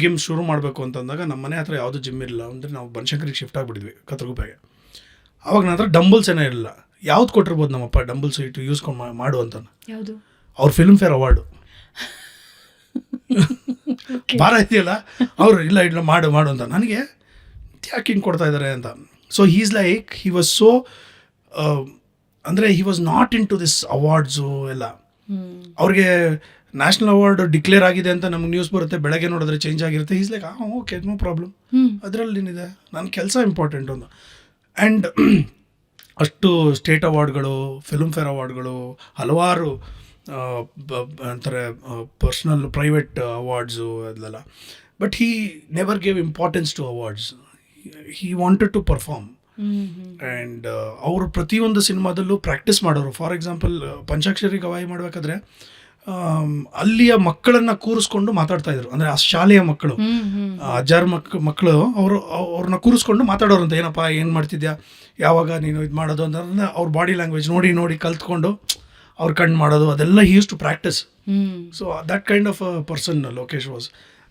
ಗಿಮ್ ಶುರು ಮಾಡಬೇಕು ಅಂತಂದಾಗ ನಮ್ಮ ಮನೆ ಹತ್ರ ಯಾವುದೂ ಜಿಮ್ ಇರಲಿಲ್ಲ. ಅಂದರೆ ನಾವು ಬನಶಂಕರಿಗೆ ಶಿಫ್ಟ್ ಆಗಿಬಿಟ್ಟಿದ್ವಿ ಕತ್ರಗುಪ್ಪೆಗೆ. ಆವಾಗ ನನ್ನ ಹತ್ರ ಡಂಬಲ್ಸ್ ಏನೋ ಇರಲಿಲ್ಲ. ಯಾವ್ದು ಕೊಟ್ಟಿರ್ಬೋದು ನಮ್ಮಪ್ಪ ಡಂಬಲ್ಸ್ ಇಟ್ಟು ಯೂಸ್ಕೊಂಡು ಮಾಡು ಅಂತ. ಯಾವುದು? ಅವ್ರ ಫಿಲ್ಮ್ ಫೇರ್ ಅವಾರ್ಡು. ಭಾರ ಇದೆಯಲ್ಲ, ಅವರು ಇಲ್ಲ ಮಾಡು ಅಂತ. ನನಗೆ ಯಾಕೆ ಹಿಂಗೆ ಕೊಡ್ತಾ ಇದ್ದಾರೆ ಅಂತ. So he's like he was so ಅಂದರೆ he was not into this awards ಎಲ್ಲ. ಅವ್ರಿಗೆ ನ್ಯಾಷನಲ್ ಅವಾರ್ಡ್ ಡಿಕ್ಲೇರ್ ಆಗಿದೆ ಅಂತ ನಮ್ಗೆ ನ್ಯೂಸ್ ಬರುತ್ತೆ, ಬೆಳಗ್ಗೆ ನೋಡಿದ್ರೆ ಚೇಂಜ್ ಆಗಿರುತ್ತೆ. Is like okay, no problem, ಅದರಲ್ಲಿ ಏನಿದೆ, ನನ್ನ ಕೆಲಸ ಇಂಪಾರ್ಟೆಂಟ್ ಒಂದು. ಆ್ಯಂಡ್ ಅಷ್ಟು ಸ್ಟೇಟ್ ಅವಾರ್ಡ್ಗಳು, ಫಿಲ್ಮ್ ಫೇರ್ ಅವಾರ್ಡ್ಗಳು, ಹಲವಾರು ಅಂತಾರೆ ಪರ್ಸ್ನಲ್ ಪ್ರೈವೇಟ್ ಅವಾರ್ಡ್ಸು ಅದೆಲ್ಲ. But he never gave importance to awards. He wanted to perform. And ಅವರು ಪ್ರತಿಯೊಂದು ಸಿನಿಮಾದಲ್ಲೂ ಪ್ರಾಕ್ಟೀಸ್ ಮಾಡೋರು. ಫಾರ್ ಎಕ್ಸಾಂಪಲ್ ಪಂಚಾಕ್ಷರಿ ಗವಾಯಿ ಮಾಡಬೇಕಾದ್ರೆ ಅಲ್ಲಿಯ ಮಕ್ಕಳನ್ನು ಕೂರಿಸ್ಕೊಂಡು ಮಾತಾಡ್ತಾಯಿದ್ರು. ಅಂದರೆ ಆ ಶಾಲೆಯ ಮಕ್ಕಳು, ಅಜ್ಜಾರ ಮಕ್ಕಳು ಅವ್ರನ್ನ ಕೂರಿಸ್ಕೊಂಡು ಮಾತಾಡೋರಂತ. ಏನಪ್ಪ, ಏನು ಮಾಡ್ತಿದ್ಯಾ, ಯಾವಾಗ ನೀನು ಇದು ಮಾಡೋದು ಅಂತ ಅವ್ರ ಬಾಡಿ ಲ್ಯಾಂಗ್ವೇಜ್ ನೋಡಿ ಕಲ್ತ್ಕೊಂಡು ಅವ್ರ ಕಣ್ಣು ಮಾಡೋದು, ಅದೆಲ್ಲ he use to practise. So that kind of a person Lokesh was.